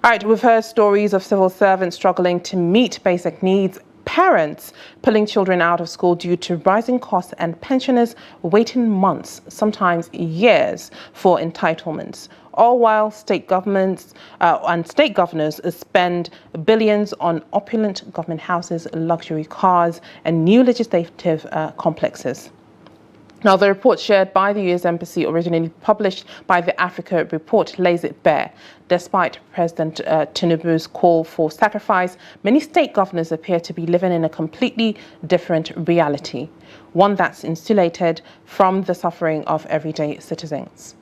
All right, we've heard stories of civil servants struggling to meet basic needs, parents pulling children out of school due to rising costs, and pensioners waiting months, sometimes years, for entitlements. All while state governments and state governors spend billions on opulent government houses, luxury cars, and new legislative complexes. Now, the report shared by the US Embassy, originally published by the Africa Report, lays it bare. Despite President Tinubu's call for sacrifice, many state governors appear to be living in a completely different reality, one that's insulated from the suffering of everyday citizens.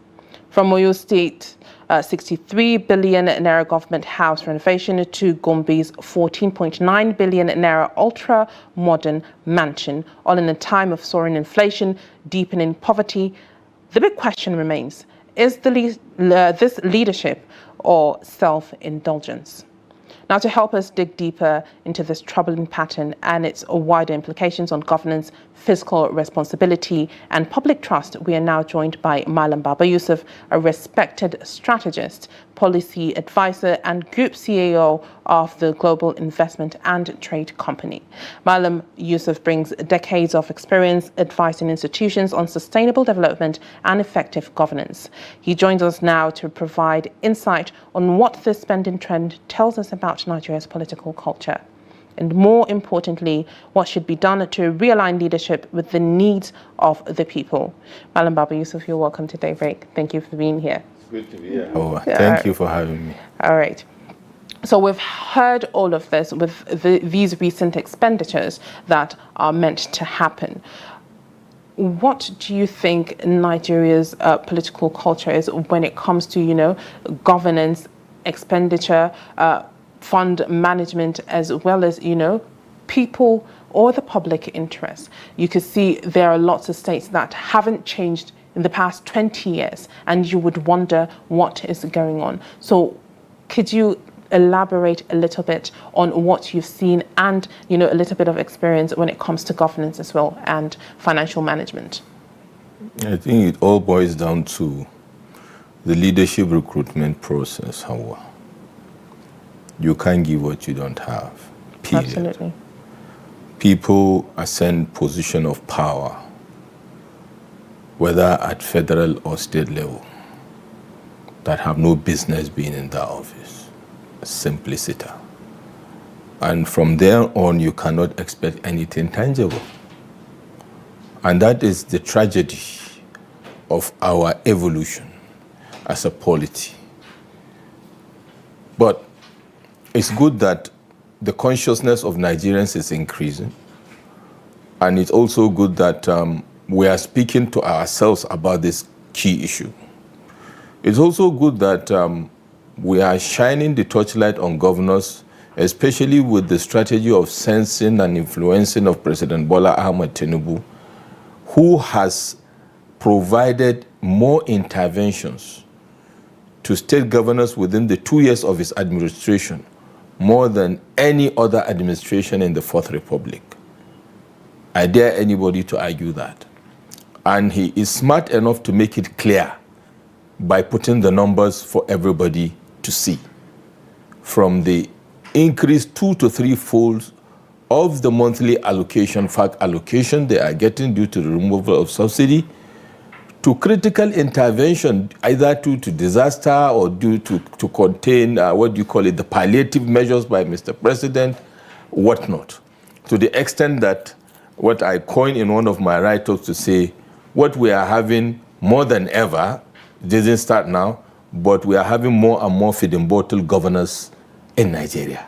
From Oyo State, 63 billion naira government house renovation to Gombe's 14.9 billion naira ultra-modern mansion, all in a time of soaring inflation, deepening poverty, the big question remains, is this leadership or self-indulgence? Now, to help us dig deeper into this troubling pattern and its wider implications on governance, fiscal responsibility, and public trust, we are now joined by Malam Baba Yusuf, a respected strategist, policy advisor, and group CEO of the Global Investment and Trade Company. Malam Yusuf brings decades of experience advising institutions on sustainable development and effective governance. He joins us now to provide insight on what this spending trend tells us about Nigeria's political culture, and more importantly, what should be done to realign leadership with the needs of the people. Malam Baba Yusuf, you're welcome to Daybreak. Thank you for being here. It's good to be here. Oh, thank you for having me. All right. So we've heard all of this with these recent expenditures that are meant to happen. What do you think Nigeria's political culture is when it comes to, governance, expenditure, fund management, as well as, people or the public interest? You could see there are lots of states that haven't changed in the past 20 years, and you would wonder what is going on. So could you elaborate a little bit on what you've seen and, a little bit of experience when it comes to governance as well and financial management? I think it all boils down to the leadership recruitment process, Hawa. You can't give what you don't have, period. Absolutely. People ascend position of power, whether at federal or state level, that have no business being in that office. Simplicity. And from there on, you cannot expect anything tangible. And that is the tragedy of our evolution as a polity. But it's good that the consciousness of Nigerians is increasing. And it's also good that we are speaking to ourselves about this key issue. It's also good that we are shining the torchlight on governors, especially with the strategy of sensing and influencing of President Bola Ahmed Tinubu, who has provided more interventions to state governors within the 2 years of his administration, more than any other administration in the Fourth Republic. I dare anybody to argue that. And he is smart enough to make it clear by putting the numbers for everybody to see. From the increased 2 to 3 folds of the monthly allocation, FAC allocation they are getting due to the removal of subsidy, to critical intervention, either due to disaster or due to contain, the palliative measures by Mr. President, whatnot. To the extent that what I coined in one of my write-ups to say, what we are having more than ever, doesn't start now, but we are having more and more feeding bottle governors in Nigeria.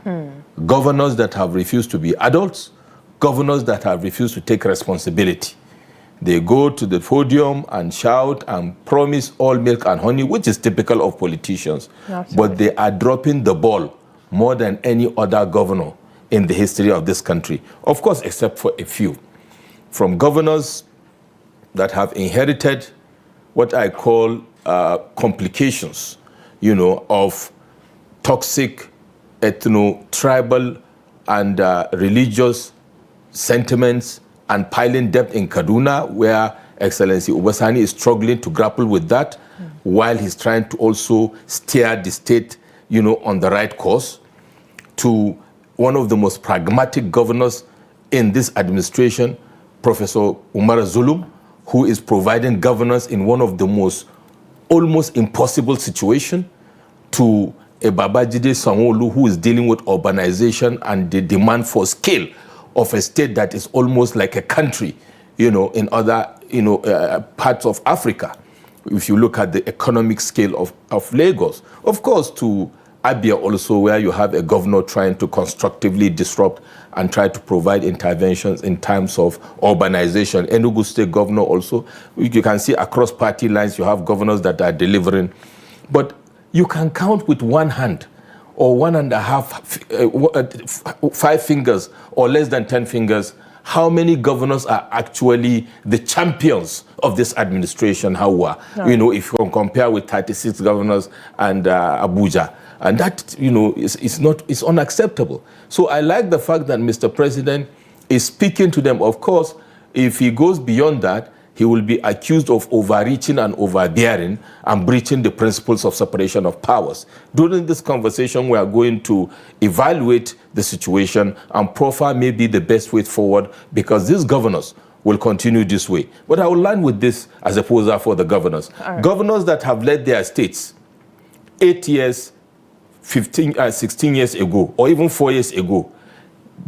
Governors that have refused to be adults, governors that have refused to take responsibility. They go to the podium and shout and promise all milk and honey, which is typical of politicians. Absolutely. But they are dropping the ball more than any other governor in the history of this country. Of course, except for a few. From governors that have inherited what I call complications, of toxic, ethno-tribal and religious sentiments, and piling debt in Kaduna, where Excellency Obasani is struggling to grapple with that, while he's trying to also steer the state on the right course, to one of the most pragmatic governors in this administration, Professor Umar Zulum, who is providing governance in one of the most almost impossible situation, to a Babajide Sanwo-Olu who is dealing with urbanization and the demand for scale of a state that is almost like a country, in other, parts of Africa. If you look at the economic scale of Lagos, of course, to Abia also, where you have a governor trying to constructively disrupt and try to provide interventions in terms of urbanization. Enugu State governor also, you can see across party lines, you have governors that are delivering. But you can count with one hand or 1.5, 5 fingers or less than 10 fingers, how many governors are actually the champions of this administration, Hawa? No. If you compare with 36 governors and Abuja. And that, it's unacceptable. So I like the fact that Mr. President is speaking to them. Of course, if he goes beyond that, he will be accused of overreaching and overbearing and breaching the principles of separation of powers. During this conversation, we are going to evaluate the situation and profile maybe the best way forward, because these governors will continue this way. But I will land with this as a poser for the governors. Right. Governors that have led their states 8 years, 16 years ago, or even 4 years ago,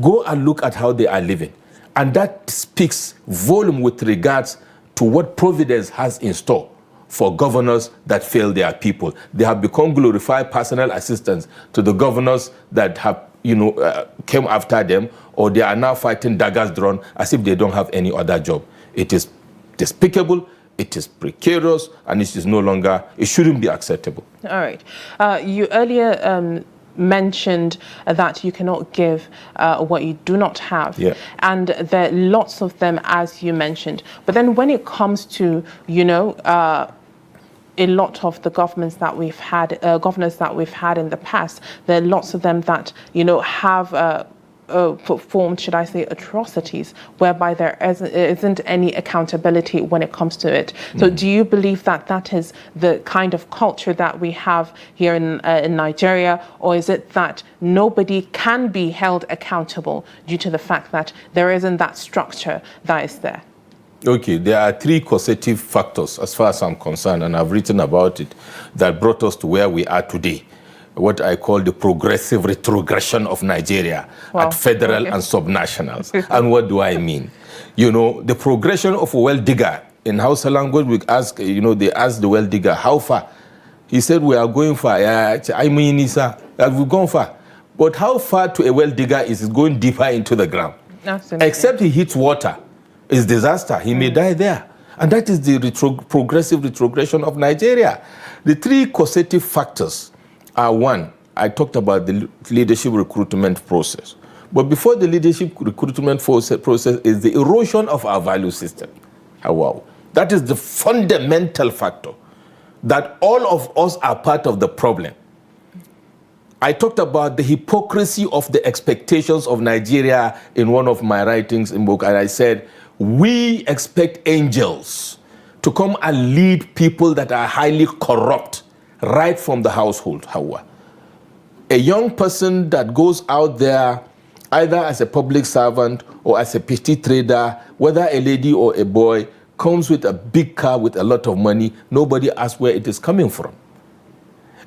go and look at how they are living. And that speaks volume with regards to what Providence has in store for governors that fail their people. They have become glorified personal assistants to the governors that have, came after them, or they are now fighting daggers drawn as if they don't have any other job. It is despicable, it is precarious, and it is no longer, it shouldn't be acceptable. All right. You earlier mentioned that you cannot give what you do not have. Yeah. And there are lots of them, as you mentioned. But then when it comes to, a lot of the governors that we've had in the past, there are lots of them that, have performed, should I say, atrocities, whereby there isn't any accountability when it comes to it. So do you believe that that is the kind of culture that we have here in Nigeria, or is it that nobody can be held accountable due to the fact that there isn't that structure that is there? Okay, there are 3 causative factors, as far as I'm concerned, and I've written about it, that brought us to where we are today. What I call the progressive retrogression of Nigeria at federal and subnationals. And what do I mean? The progression of a well digger. In Hausa language, we ask, they ask the well digger, how far? He said, we are going far. I mean, sir, we've gone far. But how far to a well digger is going deeper into the ground? Absolutely. Except he hits water, it's disaster. He may die there. And that is the progressive retrogression of Nigeria. The 3 causative factors are: 1, I talked about the leadership recruitment process. But before the leadership recruitment process is the erosion of our value system. Wow. That is the fundamental factor, that all of us are part of the problem. I talked about the hypocrisy of the expectations of Nigeria in one of my writings in book, and I said, we expect angels to come and lead people that are highly corrupt right from the household. Hawa. A young person that goes out there either as a public servant or as a petty trader, whether a lady or a boy, comes with a big car with a lot of money, nobody asks where it is coming from.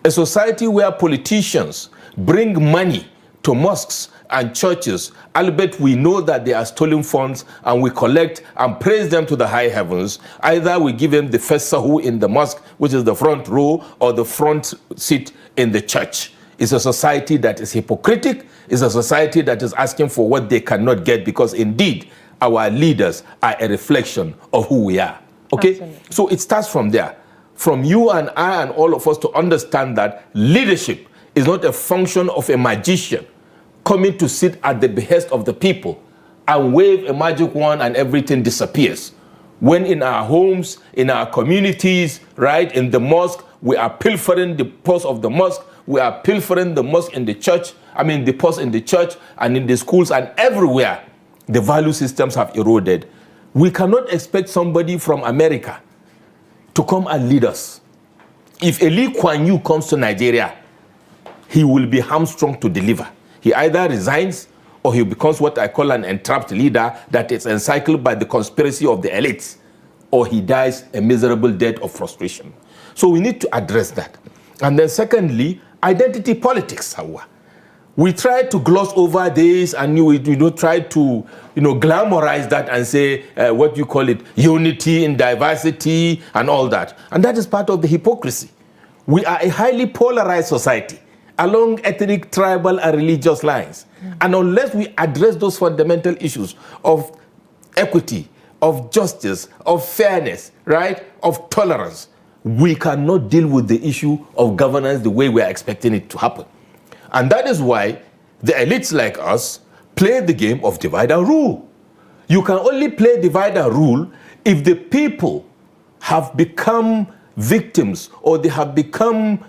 A society where politicians bring money to mosques and churches, albeit we know that they are stolen funds, and we collect and praise them to the high heavens. Either we give them the first sahu in the mosque, which is the front row, or the front seat in the church. It's a society that is hypocritic. It's a society that is asking for what they cannot get, because indeed our leaders are a reflection of who we are. Okay? Absolutely. So it starts from there. From you and I and all of us to understand that leadership is not a function of a magician coming to sit at the behest of the people and wave a magic wand and everything disappears. When in our homes, in our communities, right, in the mosque, we are pilfering the purse of the mosque, we are pilfering the mosque in the church, the purse in the church and in the schools and everywhere. The value systems have eroded. We cannot expect somebody from America to come and lead us. If Lee Kuan Yew comes to Nigeria, he will be hamstrung to deliver. He either resigns or he becomes what I call an entrapped leader that is encircled by the conspiracy of the elites, or he dies a miserable death of frustration. So we need to address that. And then secondly, identity politics, however. We try to gloss over this, and we try to glamorize that and say, what you call it, unity in diversity and all that. And that is part of the hypocrisy. We are a highly polarized society along ethnic, tribal, and religious lines. And unless we address those fundamental issues of equity, of justice, of fairness, right, of tolerance, we cannot deal with the issue of governance the way we are expecting it to happen. And that is why the elites like us play the game of divide and rule. You can only play divide and rule if the people have become victims, or they have become,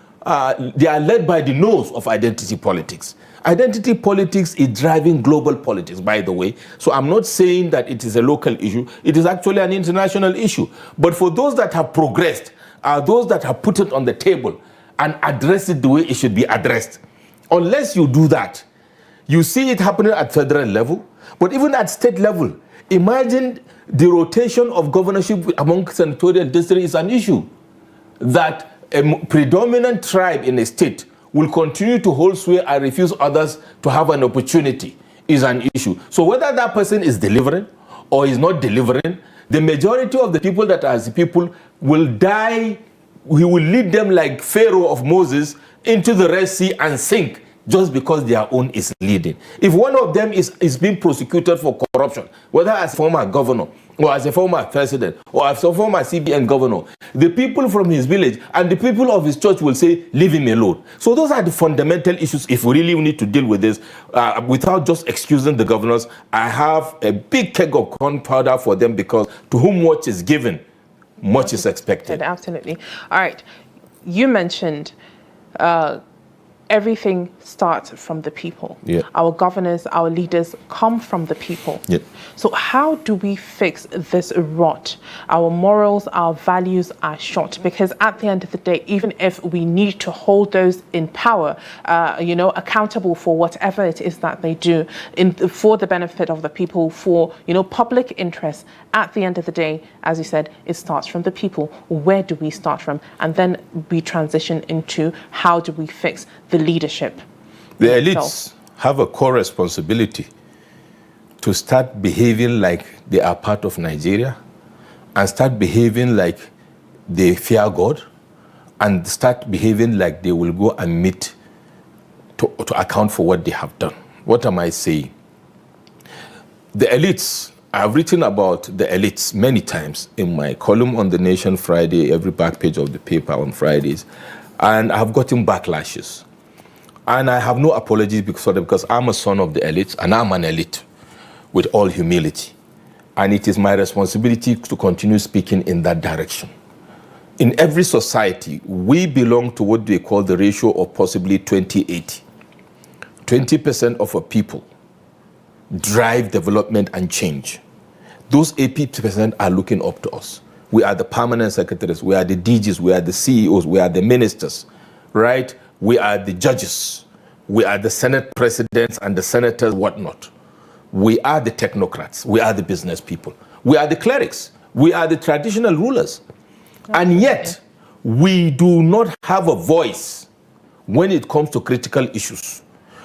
they are led by the nose of identity politics. Identity politics is driving global politics, by the way. So I'm not saying that it is a local issue. It is actually an international issue. But for those that have progressed, are those that have put it on the table and addressed it the way it should be addressed. Unless you do that, you see it happening at federal level, but even at state level. Imagine the rotation of governorship among senatorial districts is an issue. That a predominant tribe in a state will continue to hold sway and refuse others to have an opportunity is an issue. So whether that person is delivering or is not delivering, the majority of the people that are the people will die. He will lead them like Pharaoh of Moses into the Red Sea and sink just because their own is leading. If one of them is being prosecuted for corruption, whether as a former governor or as a former president or as a former CBN governor, the people from his village and the people of his church will say, leave him alone. So those are the fundamental issues if we really need to deal with this without just excusing the governors. I have a big keg of gunpowder for them, because to whom much is given, much is expected. Absolutely. All right. You mentioned everything starts from the people. Yeah. Our governors, our leaders come from the people. Yeah. So how do we fix this rot? Our morals, our values are shot, because at the end of the day, even if we need to hold those in power, accountable for whatever it is that they do for the benefit of the people, for, public interest, at the end of the day, as you said, it starts from the people. Where do we start from? And then we transition into how do we fix the leadership. The elites have a core responsibility to start behaving like they are part of Nigeria, and start behaving like they fear God, and start behaving like they will go and meet to account for what they have done. What am I saying? The elites, I've written about the elites many times in my column on The Nation Friday, every back page of the paper on Fridays, and I've gotten backlashes. And I have no apologies because I'm a son of the elites, and I'm an elite with all humility. And it is my responsibility to continue speaking in that direction. In every society, we belong to what they call the ratio of possibly 20-80. 20% of our people drive development and change. Those 80% are looking up to us. We are the permanent secretaries, we are the DGs, we are the CEOs, we are the ministers, right? We are the judges, we are the Senate presidents and the senators, whatnot. We are the technocrats, we are the business people, we are the clerics, we are the traditional rulers. And yet, we do not have a voice when it comes to critical issues.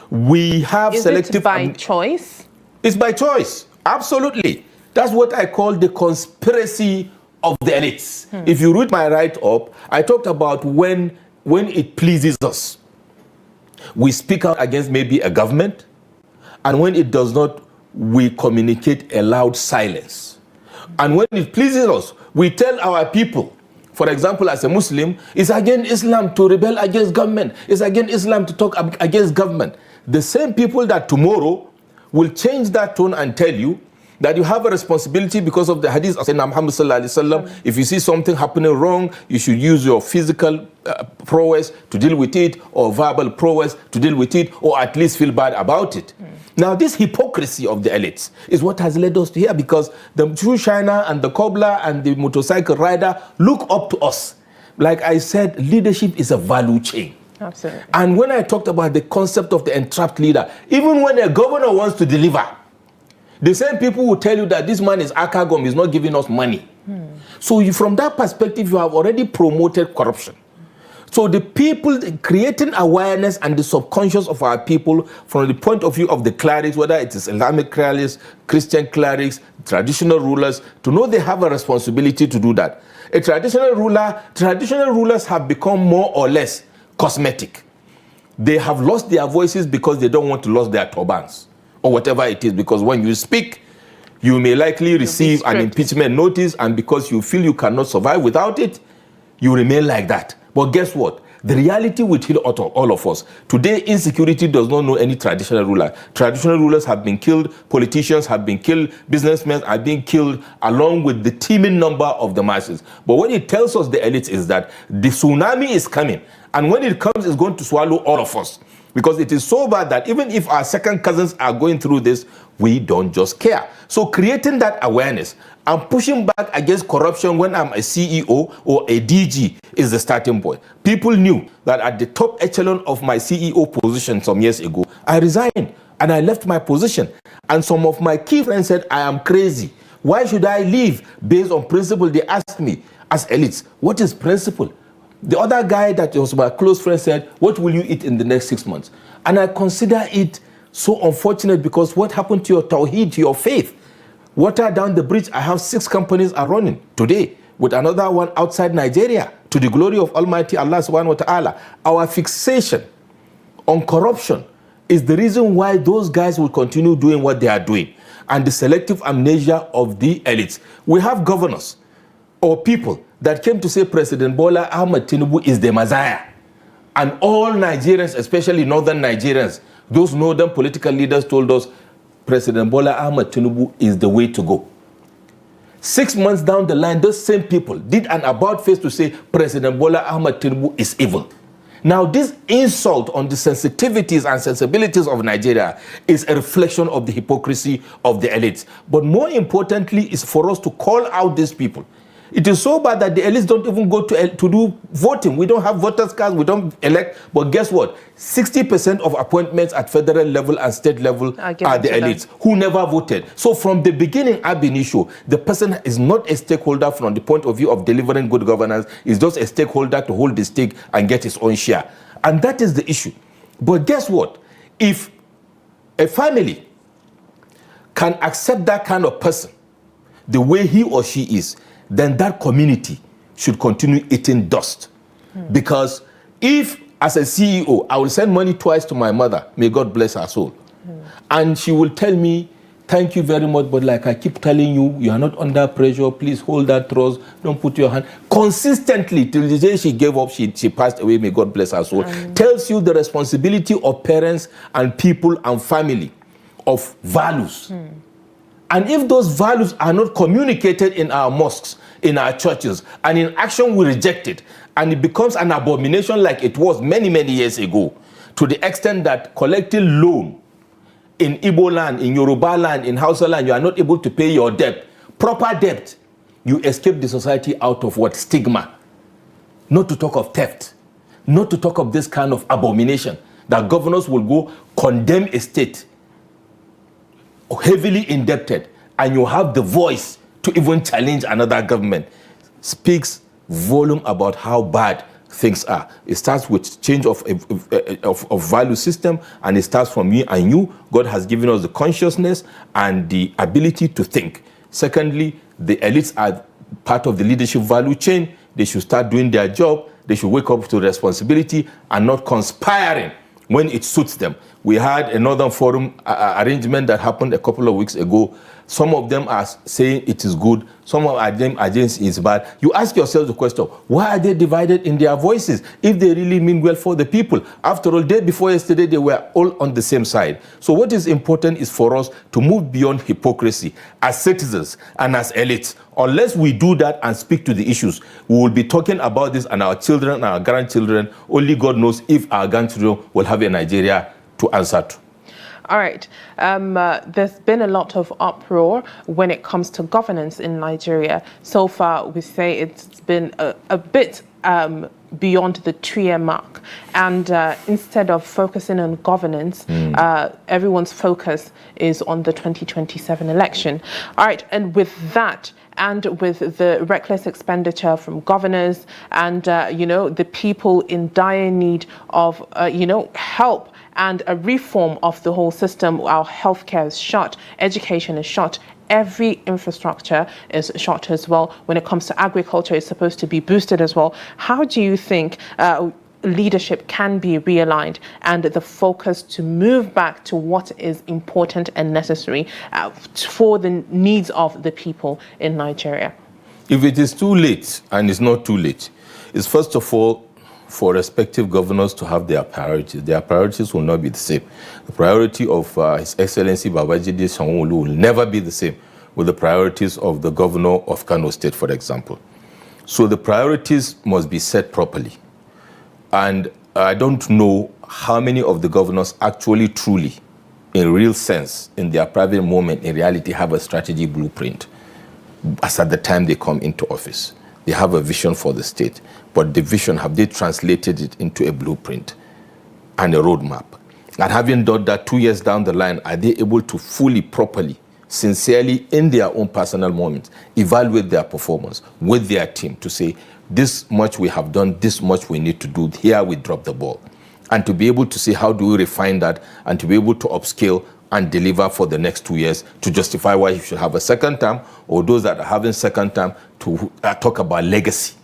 We have selective... Is it by choice? It's by choice, absolutely. That's what I call the conspiracy of the elites. If you read my write-up, I talked about when it pleases us, we speak out against maybe a government, and when it does not, we communicate a loud silence. And when it pleases us, we tell our people, for example, as a Muslim, it's against Islam to rebel against government. It's against Islam to talk against government. The same people that tomorrow will change that tone and tell you that you have a responsibility because of the hadith of Sayyidina Muhammad sallallahu alaihi wasallam. If you see something happening wrong, you should use your physical prowess to deal with it, or verbal prowess to deal with it, or at least feel bad about it. Now, this hypocrisy of the elites is what has led us to here, because the true shiner and the cobbler and the motorcycle rider look up to us. Like I said, leadership is a value chain. Absolutely. And when I talked about the concept of the entrapped leader, even when a governor wants to deliver, the same people will tell you that this man is Akagom, he's not giving us money. So from that perspective, you have already promoted corruption. So the people creating awareness and the subconscious of our people from the point of view of the clerics, whether it is Islamic clerics, Christian clerics, traditional rulers, to know they have a responsibility to do that. Traditional rulers have become more or less cosmetic. They have lost their voices because they don't want to lose their turbans or whatever it is, because when you speak, you may likely receive an impeachment notice, and because you feel you cannot survive without it, you remain like that. But guess what? The reality will hit all of us. Today, insecurity does not know any traditional ruler. Traditional rulers have been killed, politicians have been killed, businessmen are being killed, along with the teeming number of the masses. But what it tells us, the elites, is that the tsunami is coming. And when it comes, it's going to swallow all of us. Because it is so bad that even if our second cousins are going through this, we don't just care. So creating that awareness and pushing back against corruption when I'm a CEO or a DG is the starting point. People knew that at the top echelon of my CEO position some years ago, I resigned and I left my position. And some of my key friends said, I am crazy. Why should I leave? Based on principle, they asked me, as elites, what is principle? The other guy that was my close friend said, what will you eat in the next 6 months? And I consider it so unfortunate, because what happened to your tawheed, to your faith? Water down the bridge, I have 6 companies are running today, with another one outside Nigeria, to the glory of Almighty Allah subhanahu wa ta'ala. Our fixation on corruption is the reason why those guys will continue doing what they are doing, and the selective amnesia of the elites. We have governors or people that came to say President Bola Ahmed Tinubu is the Messiah. And all Nigerians, especially northern Nigerians, those northern political leaders told us President Bola Ahmed Tinubu is the way to go. 6 months down the line, those same people did an about face to say President Bola Ahmed Tinubu is evil. Now, this insult on the sensitivities and sensibilities of Nigeria is a reflection of the hypocrisy of the elites. But more importantly, is for us to call out these people. It is so bad that the elites don't even go to do voting. We don't have voters' cards, we don't elect. But guess what? 60% of appointments at federal level and state level are the elites who never voted. So from the beginning, ab initio, the person is not a stakeholder from the point of view of delivering good governance. He's just a stakeholder to hold the stake and get his own share. And that is the issue. But guess what? If a family can accept that kind of person the way he or she is, then that community should continue eating dust. Because if, as a CEO, I will send money twice to my mother, may God bless her soul, and she will tell me, thank you very much, but like I keep telling you, you are not under pressure, please hold that trust, don't put your hand, consistently till the day she gave up, she passed away, may God bless her soul, tells you the responsibility of parents and people and family of values. And if those values are not communicated in our mosques, in our churches, and in action we reject it, and it becomes an abomination like it was many, many years ago, to the extent that collecting loan in Igbo land, in Yoruba land, in Hausa land, you are not able to pay your debt, proper debt, you escape the society out of what? Stigma. Not to talk of theft, not to talk of this kind of abomination, that governors will go condemn a state heavily indebted, and you have the voice to even challenge another government, speaks volume about how bad things are. It starts with change of value system, and it starts from me and you. God has given us the consciousness and the ability to think. Secondly, the elites are part of the leadership value chain. They should start doing their job. They should wake up to responsibility and not conspiring when it suits them. We had a Northern Forum arrangement that happened a couple of weeks ago. Some of them are saying it is good. Some of them are saying it's bad. You ask yourself the question, why are they divided in their voices if they really mean well for the people? After all, day before yesterday, they were all on the same side. So what is important is for us to move beyond hypocrisy as citizens and as elites. Unless we do that and speak to the issues, we will be talking about this, and our children and our grandchildren, only God knows if our grandchildren will have a Nigeria to answer to. All right. There's been a lot of uproar when it comes to governance in Nigeria. So far, we say it's been a bit beyond the 2-year mark. And instead of focusing on governance, everyone's focus is on the 2027 election. All right, and with that, and with the reckless expenditure from governors and, the people in dire need of, help and a reform of the whole system, our healthcare is shut, education is shut, every infrastructure is shot as well. When it comes to agriculture, it's supposed to be boosted as well. How do you think leadership can be realigned and the focus to move back to what is important and necessary for the needs of the people in Nigeria? If it is too late, and it's not too late, it's first of all for respective governors to have their priorities. Their priorities will not be the same. The priority of His Excellency Babajide Sanwo-Olu will never be the same with the priorities of the governor of Kano State, for example. So the priorities must be set properly. And I don't know how many of the governors actually, truly, in real sense, in their private moment, in reality, have a strategy blueprint as at the time they come into office. They have a vision for the state, but the vision, have they translated it into a blueprint and a roadmap? And having done that 2 years down the line, are they able to fully, properly, sincerely, in their own personal moments, evaluate their performance with their team to say, this much we have done, this much we need to do, here we drop the ball. And to be able to say, how do we refine that, and to be able to upscale and deliver for the next 2 years to justify why you should have a second term, or those that are having second term to talk about legacy.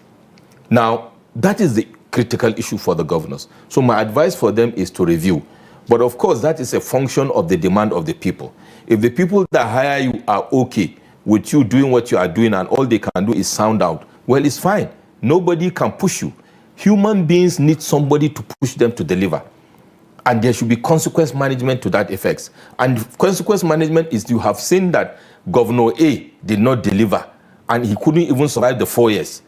Now, that is the critical issue for the governors. So my advice for them is to review. But of course, that is a function of the demand of the people. If the people that hire you are okay with you doing what you are doing and all they can do is sound out, well, it's fine. Nobody can push you. Human beings need somebody to push them to deliver. And there should be consequence management to that effect. And consequence management is, you have seen that Governor A did not deliver, and he couldn't even survive the 4 years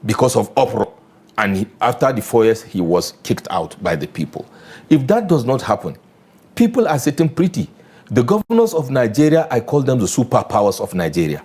because of uproar. And after the 4 years, he was kicked out by the people. If that does not happen, people are sitting pretty. The governors of Nigeria, I call them the superpowers of Nigeria.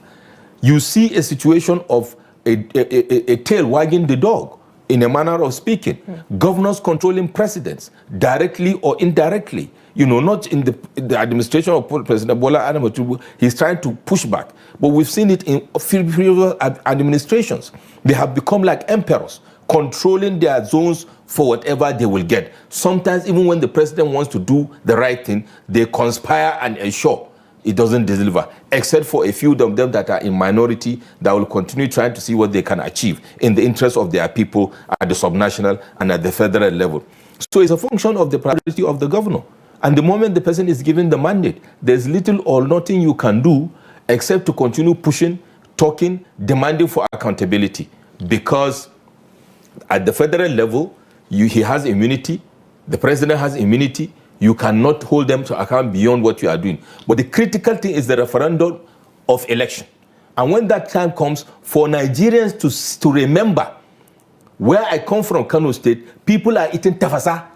You see a situation of a tail wagging the dog, in a manner of speaking. Governors controlling presidents, directly or indirectly. Not in the administration of President Bola Ahmed Tinubu. He's trying to push back. But we've seen it in previous administrations. They have become like emperors, controlling their zones for whatever they will get. Sometimes, even when the president wants to do the right thing, they conspire and ensure it doesn't deliver, except for a few of them that are in minority that will continue trying to see what they can achieve in the interest of their people at the subnational and at the federal level. So it's a function of the priority of the governor. And the moment the person is given the mandate, there's little or nothing you can do except to continue pushing, talking, demanding for accountability. Because at the federal level, he has immunity, the president has immunity. You cannot hold them to account beyond what you are doing. But the critical thing is the referendum of election. And when that time comes, for Nigerians to remember, where I come from, Kano State, people are eating tafasa.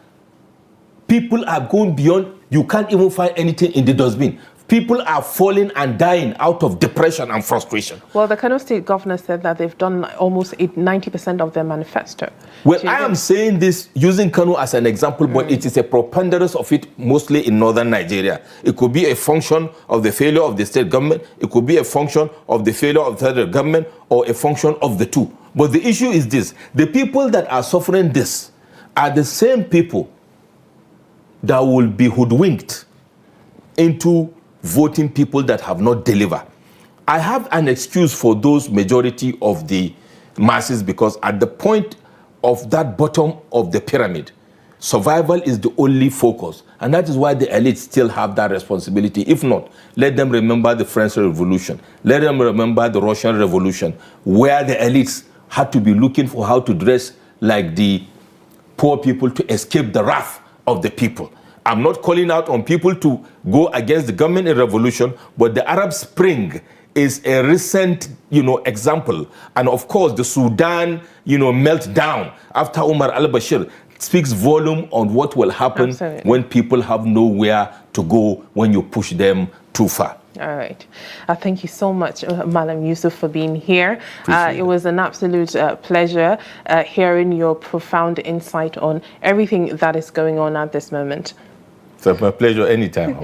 People are going beyond, you can't even find anything in the dustbin. People are falling and dying out of depression and frustration. Well, the Kano State governor said that they've done almost 90% of their manifesto. Well, I am saying this using Kano as an example, but it is a preponderance of it mostly in northern Nigeria. It could be a function of the failure of the state government. It could be a function of the failure of the federal government, or a function of the two. But the issue is this. The people that are suffering this are the same people that will be hoodwinked into voting people that have not delivered. I have an excuse for those majority of the masses, because at the point of that bottom of the pyramid, survival is the only focus. And that is why the elites still have that responsibility. If not, let them remember the French Revolution. Let them remember the Russian Revolution, where the elites had to be looking for how to dress like the poor people to escape the wrath of the people. I'm not calling out on people to go against the government in revolution, but the Arab Spring is a recent, example. And of course, the Sudan, meltdown after Omar al-Bashir speaks volume on what will happen when people have nowhere to go when you push them too far. All right. Thank you so much, Malam Yusuf, for being here. It was an absolute pleasure hearing your profound insight on everything that is going on at this moment. It's my pleasure anytime.